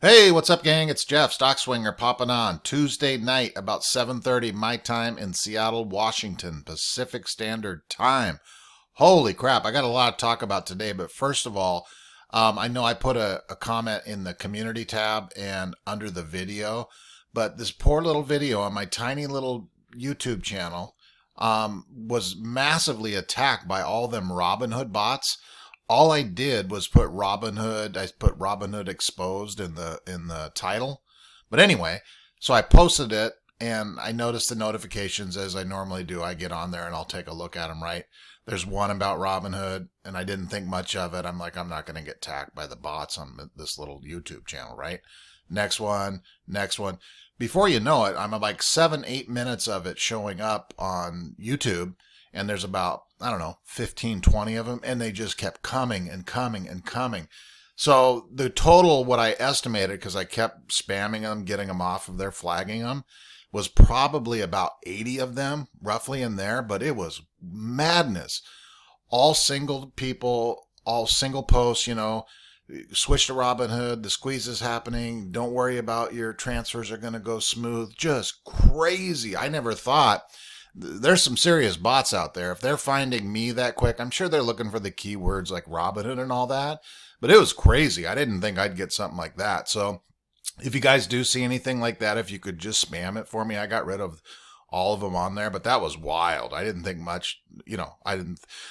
Hey, what's up, gang? It's Jeff, Stock Swinger, popping on Tuesday night about 7:30 my time in Seattle, Washington, Pacific Standard Time. Holy crap, I got a lot to talk about today, but first of all, I know I put a comment in the community tab and under the video, but this poor little video on my tiny little YouTube channel was massively attacked by all them Robinhood bots. All I did was put Robinhood. I put Robinhood exposed in the title. But anyway, so I posted it and I noticed the notifications as I normally do. I get on there and I'll take a look at them, right? There's one about Robinhood and I didn't think much of it. I'm like, I'm not going to get attacked by the bots on this little YouTube channel, right? Next one, next one. Before you know it, I'm like 7-8 minutes of it showing up on YouTube. And there's about, I don't know, 15, 20 of them. And they just kept coming and coming and coming. So the total, what I estimated, because I kept spamming them, getting them off of there, flagging them, was probably about 80 of them, roughly in there. But it was madness. All single people, all single posts, switch to Robinhood. The squeeze is happening. Don't worry about your transfers are going to go smooth. Just crazy. I never thought. There's some serious bots out there. If they're finding me that quick, I'm sure they're looking for the keywords like Robinhood and all that. But it was crazy. I didn't think I'd get something like that. So if you guys do see anything like that, if you could just spam it for me. I got rid of all of them on there, but that was wild. I didn't think much, I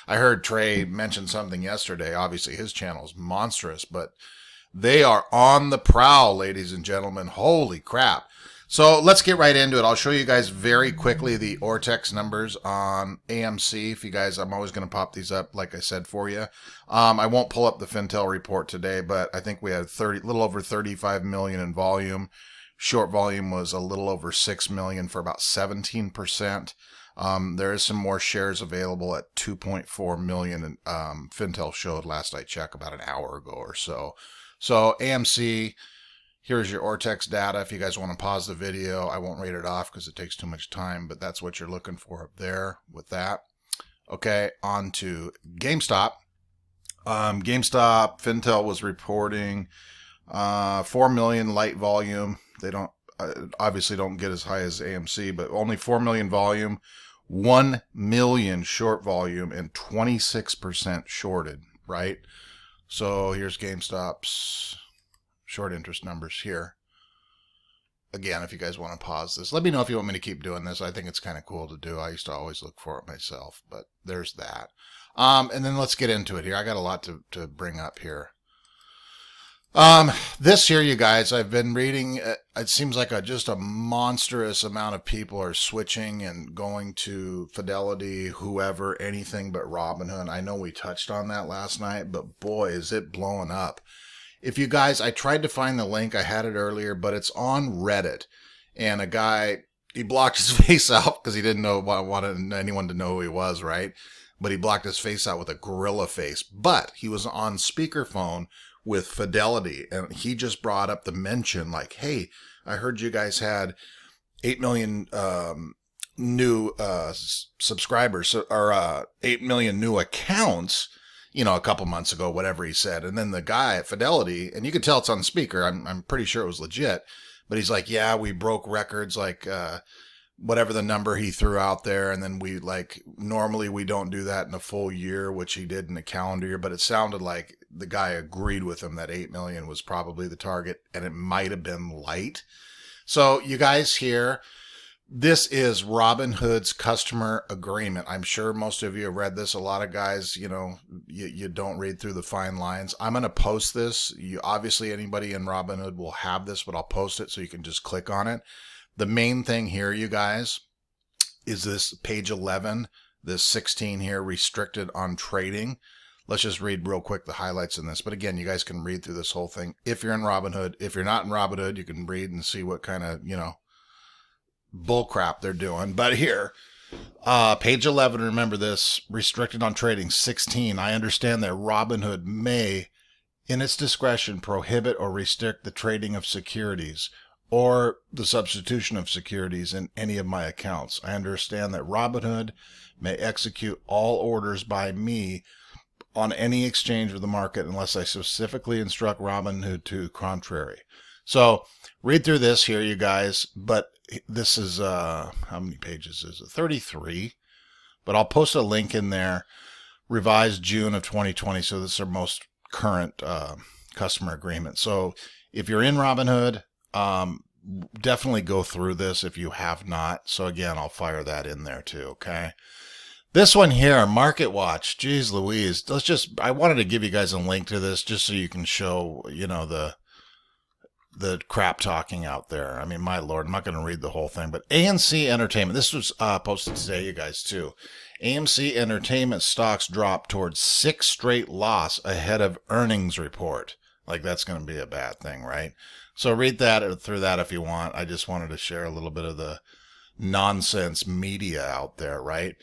heard Trey mention something yesterday. Obviously his channel is monstrous, but they are on the prowl, ladies and gentlemen. Holy crap. So let's get right into it. I'll show you guys very quickly the ORTEX numbers on AMC. If you guys, I'm always going to pop these up, like I said, for you. I won't pull up the Fintel report today, but I think we had little over 35 million in volume. Short volume was a little over 6 million for about 17%. There is some more shares available at 2.4 million. Fintel showed last I checked about an hour ago or so. So AMC. Here's your ORTEX data. If you guys want to pause the video, I won't read it off because it takes too much time, but that's what you're looking for up there with that. Okay, on to Gamestop. Gamestop, Fintel was reporting 4 million light volume. They don't obviously don't get as high as AMC, but only 4 million volume, 1 million short volume, and 26% shorted, right? So here's GameStop's short interest numbers here. Again, if you guys want to pause this, let me know if you want me to keep doing this. I think it's kind of cool to do. I used to always look for it myself, but there's that. And then let's get into it here. I got a lot to bring up here. This here, you guys, I've been reading, it seems like just a monstrous amount of people are switching and going to Fidelity, whoever, anything but Robinhood. I know we touched on that last night, but boy, is it blowing up. If you guys, I tried to find the link. I had it earlier, but it's on Reddit. And a guy, he blocked his face out because he didn't want anyone to know who he was, right? But he blocked his face out with a gorilla face. But he was on speakerphone with Fidelity. And he just brought up the mention like, hey, I heard you guys had 8 million new subscribers or 8 million new accounts, a couple months ago, whatever he said. And then the guy at Fidelity, and you could tell it's on speaker. I'm pretty sure it was legit, but he's like, yeah, we broke records, like, whatever the number he threw out there. And then normally we don't do that in a full year, which he did in a calendar year, but it sounded like the guy agreed with him that 8 million was probably the target and it might've been light. So you guys here, this is Robinhood's customer agreement. I'm sure most of you have read this. A lot of guys, you don't read through the fine lines. I'm going to post this. Obviously, anybody in Robinhood will have this, but I'll post it so you can just click on it. The main thing here, you guys, is this page 11, this 16 here, restricted on trading. Let's just read real quick the highlights in this. But again, you guys can read through this whole thing. If you're in Robinhood, if you're not in Robinhood, you can read and see what kind of, bullcrap they're doing. But here, page 11, remember this, restricted on trading. 16, I understand that Robinhood may, in its discretion, prohibit or restrict the trading of securities or the substitution of securities in any of my accounts. I understand that Robinhood may execute all orders by me on any exchange of the market unless I specifically instruct Robinhood to the contrary. So read through this here, you guys. But this is, how many pages is it? 33. But I'll post a link in there. Revised June of 2020. So this is our most current customer agreement. So if you're in Robinhood, definitely go through this if you have not. So again, I'll fire that in there too. Okay. This one here, Market Watch. Jeez Louise. I wanted to give you guys a link to this just so you can show, the crap talking out there. I mean, my Lord, I'm not going to read the whole thing, but AMC Entertainment. This was posted today, you guys, too. AMC Entertainment stocks dropped towards 6 straight loss ahead of earnings report. Like, that's going to be a bad thing, right? So read that through that if you want. I just wanted to share a little bit of the nonsense media out there, right?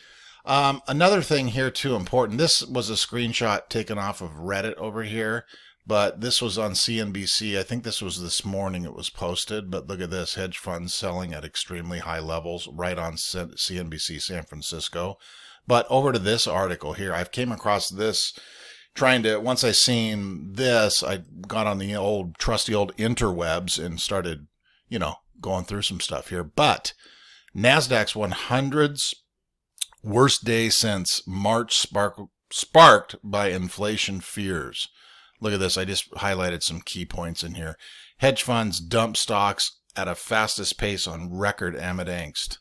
Another thing here, too, important. This was a screenshot taken off of Reddit over here. But this was on CNBC. I think this was this morning it was posted. But look at this. Hedge funds selling at extremely high levels right on CNBC San Francisco. But over to this article here. I've came across this once I seen this, I got on the trusty old interwebs and started, going through some stuff here. But NASDAQ's 100's worst day since March sparked by inflation fears. Look at this. I just highlighted some key points in here. Hedge funds dump stocks at a fastest pace on record amid angst.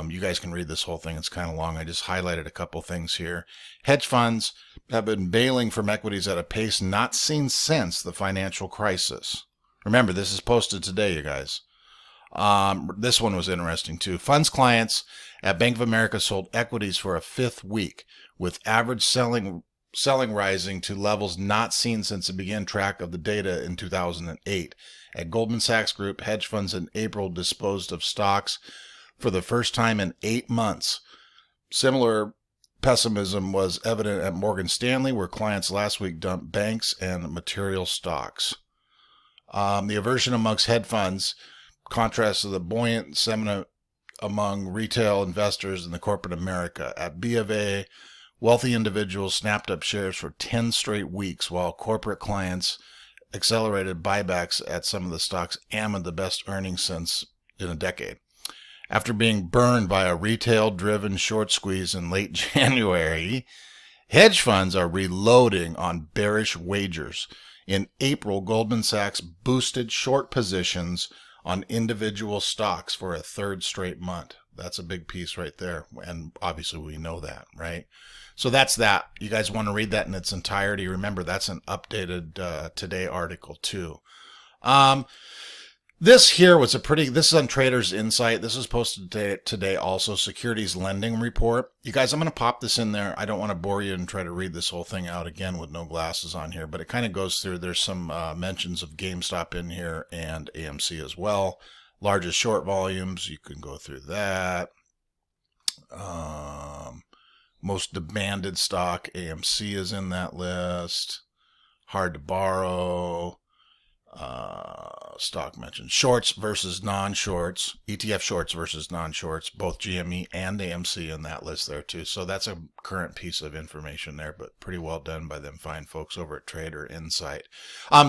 You guys can read this whole thing. It's kind of long. I just highlighted a couple things here. Hedge funds have been bailing from equities at a pace not seen since the financial crisis. Remember, this is posted today, you guys. This one was interesting, too. Funds clients at Bank of America sold equities for a 5th week, with average selling rising to levels not seen since it began track of the data in 2008. At Goldman Sachs Group, hedge funds in April disposed of stocks for the first time in 8 months. Similar pessimism was evident at Morgan Stanley, where clients last week dumped banks and material stocks. The aversion amongst hedge funds contrasts to the buoyant sentiment among retail investors in the corporate America. At B of A, wealthy individuals snapped up shares for 10 straight weeks, while corporate clients accelerated buybacks at some of the stocks amid the best earnings since in a decade. After being burned by a retail-driven short squeeze in late January, hedge funds are reloading on bearish wagers. In April, Goldman Sachs boosted short positions on individual stocks for a 3rd straight month. That's a big piece right there, and obviously we know that, right? So that's that. You guys want to read that in its entirety. Remember, that's an updated today article too. This here was this is on Traders Insight. This was posted today also, Securities Lending Report. You guys, I'm going to pop this in there. I don't want to bore you and try to read this whole thing out again with no glasses on here, but it kind of goes through. There's some mentions of Gamestop in here and AMC as well. Largest short volumes, you can go through that. Most demanded stock, AMC is in that list. Hard to borrow. Stock mentioned. Shorts versus non-shorts. ETF shorts versus non-shorts. Both GME and AMC in that list there too. So that's a current piece of information there, but pretty well done by them fine folks over at Trader Insight.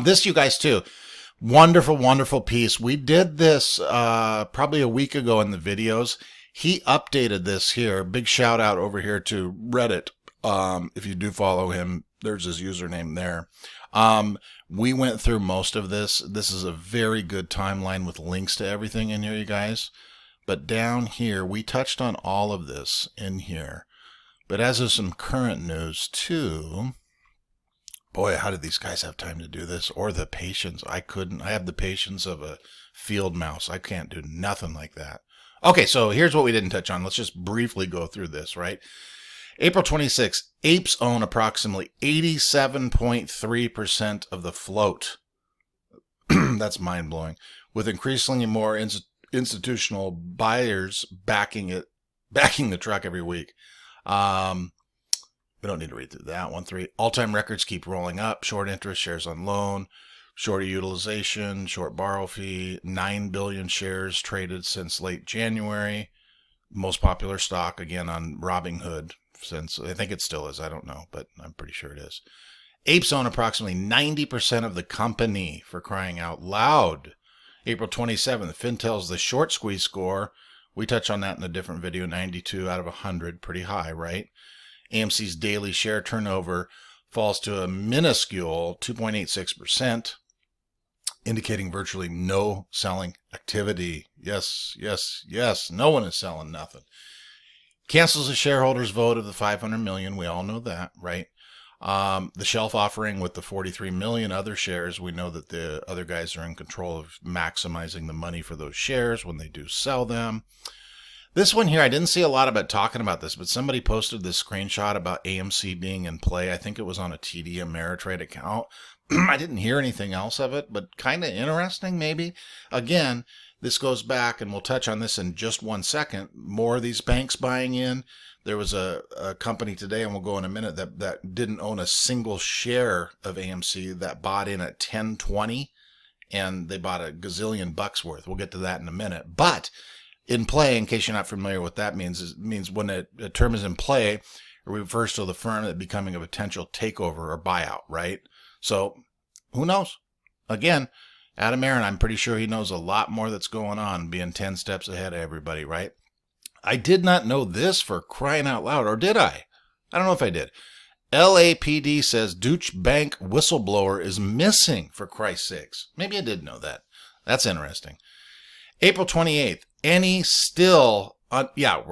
This, you guys too. Wonderful, wonderful piece. We did this probably a week ago in the videos. He updated this here. Big shout out over here to Reddit. If you do follow him, there's his username there. We went through most of this. This is a very good timeline with links to everything in here, you guys. But down here, we touched on all of this in here. But as of some current news too, boy, how did these guys have time to do this? Or the patience? I couldn't. I have the patience of a field mouse. I can't do nothing like that. Okay, so here's what we didn't touch on. Let's just briefly go through this, right? April 26th, apes own approximately 87.3% of the float. That's mind-blowing. With increasingly more institutional buyers backing the truck every week. We don't need to read through that one. 3. All-time records keep rolling up. Short interest, shares on loan, short utilization, short borrow fee. 9 billion shares traded since late January. Most popular stock, again, on Robbinghood. Since I think it still is. I don't know, but I'm pretty sure it is. Apes own approximately 90% of the company, for crying out loud. April 27th, Fintel's the short squeeze score. We touch on that in a different video, 92 out of 100, pretty high, right? AMC's daily share turnover falls to a minuscule 2.86%, indicating virtually no selling activity. Yes, yes, yes, no one is selling nothing. Cancels the shareholders' vote of the $500 million. We all know that, right? The shelf offering with the 43 million other shares, we know that the other guys are in control of maximizing the money for those shares when they do sell them. This one here, I didn't see a lot about talking about this, but somebody posted this screenshot about AMC being in play. I think it was on a TD Ameritrade account. I didn't hear anything else of it, but kind of interesting maybe. Again, this goes back, and we'll touch on this in just 1 second. More of these banks buying in. There was a company today, and we'll go in a minute, that didn't own a single share of AMC that bought in at 10.20, and they bought a gazillion bucks worth. We'll get to that in a minute. But in play, in case you're not familiar with what that means, it means when a term is in play, it refers to the firm that becoming a potential takeover or buyout, right? So who knows? Again, Adam Aaron, I'm pretty sure he knows a lot more that's going on, being 10 steps ahead of everybody, right? I did not know this, for crying out loud, or did I? I don't know if I did. LAPD says Deutsche Bank whistleblower is missing, for Christ's sakes. Maybe I did know that. That's interesting. April 28th, we're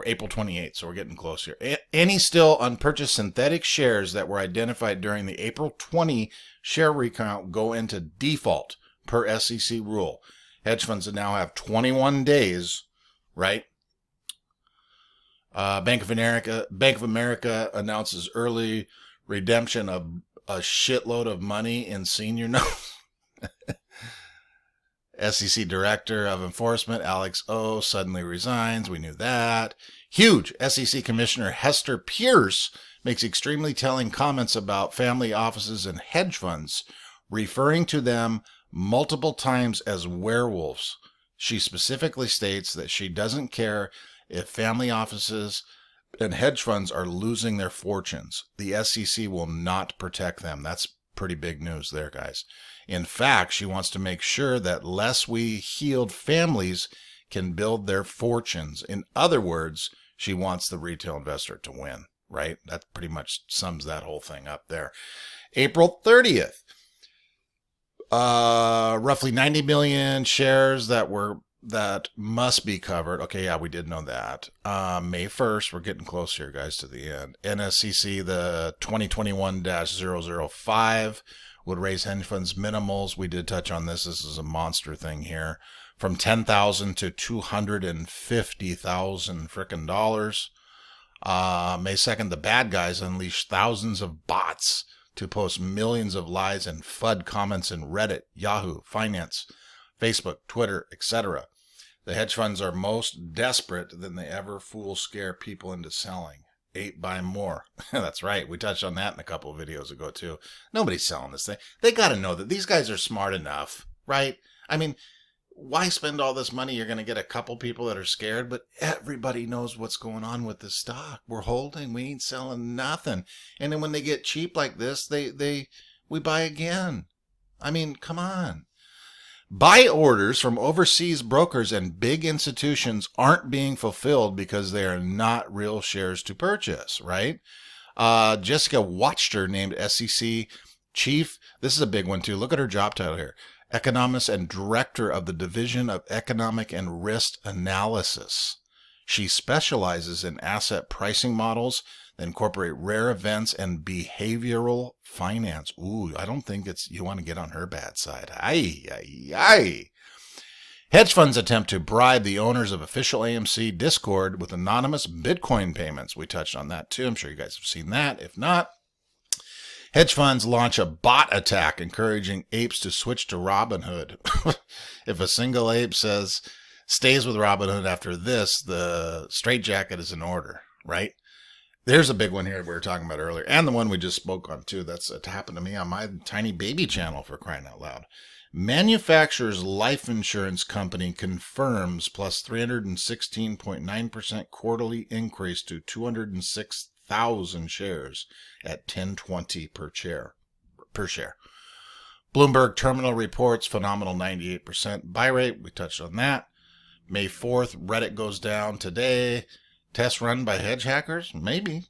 April 28th, so we're getting close here. Any still unpurchased synthetic shares that were identified during the April 20 share recount go into default per SEC rule. Hedge funds now have 21 days, right? Bank of America announces early redemption of a shitload of money in senior notes. SEC Director of Enforcement Alex O suddenly resigns. We knew that. Huge. SEC Commissioner Hester Pierce makes extremely telling comments about family offices and hedge funds, referring to them multiple times as werewolves. She specifically states that she doesn't care if family offices and hedge funds are losing their fortunes. The SEC will not protect them. That's pretty big news there, guys. In fact, she wants to make sure that less we healed families can build their fortunes. In other words, she wants the retail investor to win, right? That pretty much sums that whole thing up there. April 30th. Roughly 90 million shares that must be covered. Okay, yeah, we did know that. May 1st, we're getting close here, guys, to the end. NSCC, the 2021-005 would raise hedge funds minimals. We did touch on this. This is a monster thing here. From $10,000 to $250,000 frickin' dollars. May 2nd, the bad guys unleashed thousands of bots to post millions of lies and FUD comments in Reddit, Yahoo, Finance, Facebook, Twitter, etc. The hedge funds are most desperate than they ever fool scare people into selling. 8 buy more. That's right. We touched on that in a couple of videos ago too. Nobody's selling this thing. They got to know that these guys are smart enough, right? I mean, why spend all this money? You're going to get a couple people that are scared, but everybody knows what's going on with the stock. We're holding. We ain't selling nothing. And then when they get cheap like this, we buy again. I mean, come on. Buy orders from overseas brokers and big institutions aren't being fulfilled because they are not real shares to purchase, right? Jessica Watchter named SEC Chief. This is a big one too. Look at her job title here. Economist and Director of the Division of Economic and Risk Analysis. She specializes in asset pricing models that incorporate rare events and behavioral finance. Ooh, I don't think you want to get on her bad side. Aye, aye, aye. Hedge funds attempt to bribe the owners of official AMC Discord with anonymous Bitcoin payments. We touched on that too. I'm sure you guys have seen that. If not, hedge funds launch a bot attack encouraging apes to switch to Robinhood. If a single ape stays with Robinhood after this, the straitjacket is in order, right? There's a big one here we were talking about earlier, and the one we just spoke on too. It happened to me on my tiny baby channel, for crying out loud. Manufacturer's life insurance company confirms plus 316.9% quarterly increase to 206,000 shares at $10.20 per share. per share. Bloomberg terminal reports, phenomenal 98% buy rate. We touched on that. May 4th, Reddit goes down today. Test run by hedge hackers? Maybe.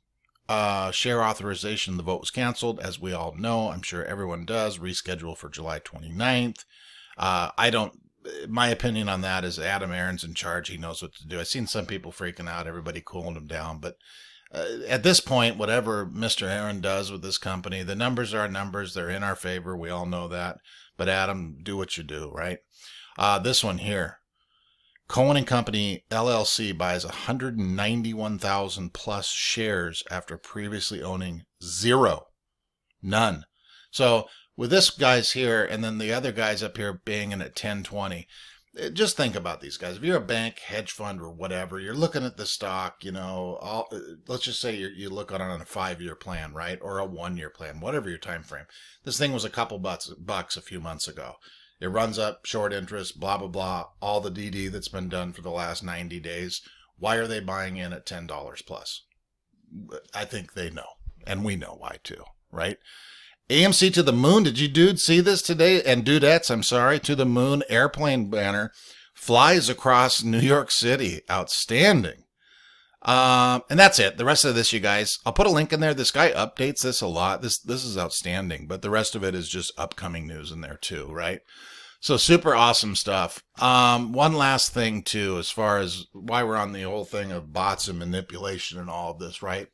Share authorization, the vote was canceled, as we all know. I'm sure everyone does. Reschedule for July 29th. My opinion on that is Adam Aaron's in charge. He knows what to do. I've seen some people freaking out, everybody cooling him down. But at this point, whatever Mr. Aaron does with this company, the numbers are numbers. They're in our favor. We all know that. But Adam, do what you do, right? This one here. Cohen & Company LLC buys 191,000 plus shares after previously owning zero. None. So with this guy's here and then the other guys up here banging at 1020, just think about these guys. If you're a bank, hedge fund, or whatever, you're looking at the stock, let's just say you look on it on a 5-year plan, right? Or a 1-year plan, whatever your time frame. This thing was a couple bucks a few months ago. It runs up, short interest, blah, blah, blah, all the DD that's been done for the last 90 days. Why are they buying in at $10 plus? I think they know, and we know why too, right? AMC to the moon. Did you dudes see this today? And dudettes, I'm sorry, to the moon airplane banner flies across New York City. Outstanding. And that's it. The rest of this, you guys, I'll put a link in there. This guy updates this a lot. This is outstanding, but the rest of it is just upcoming news in there too, right? So super awesome stuff. One last thing too, as far as why we're on the whole thing of bots and manipulation and all of this, right?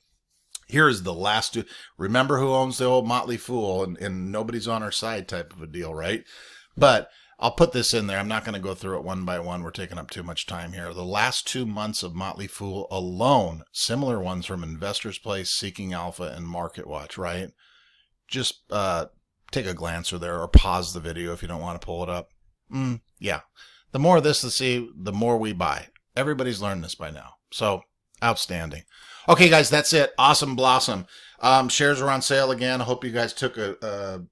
Here's the last two. Remember who owns the old Motley Fool and nobody's on our side type of a deal, right? But I'll put this in there. I'm not going to go through it one by one. We're taking up too much time here. The last 2 months of Motley Fool alone, similar ones from Investor's Place, Seeking Alpha, and Market Watch, right? Just take a glance or there or pause the video if you don't want to pull it up. Yeah. The more of this to see, the more we buy. Everybody's learned this by now. So outstanding. Okay, guys, that's it. Awesome blossom. Shares are on sale again. I hope you guys took a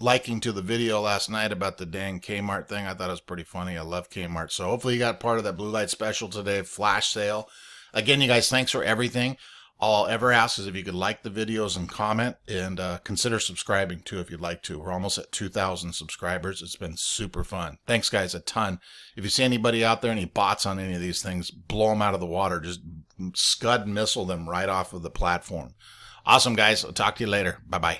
liking to the video last night about the dang Kmart thing. I thought it was pretty funny. I love Kmart. So hopefully you got part of that blue light special today, flash sale. Again, you guys, thanks for everything. All I'll ever ask is if you could like the videos and comment, and consider subscribing too if you'd like to. We're almost at 2,000 subscribers. It's been super fun. Thanks, guys, a ton. If you see anybody out there, any bots on any of these things, blow them out of the water. Just scud missile them right off of the platform. Awesome, guys. I'll talk to you later. Bye-bye.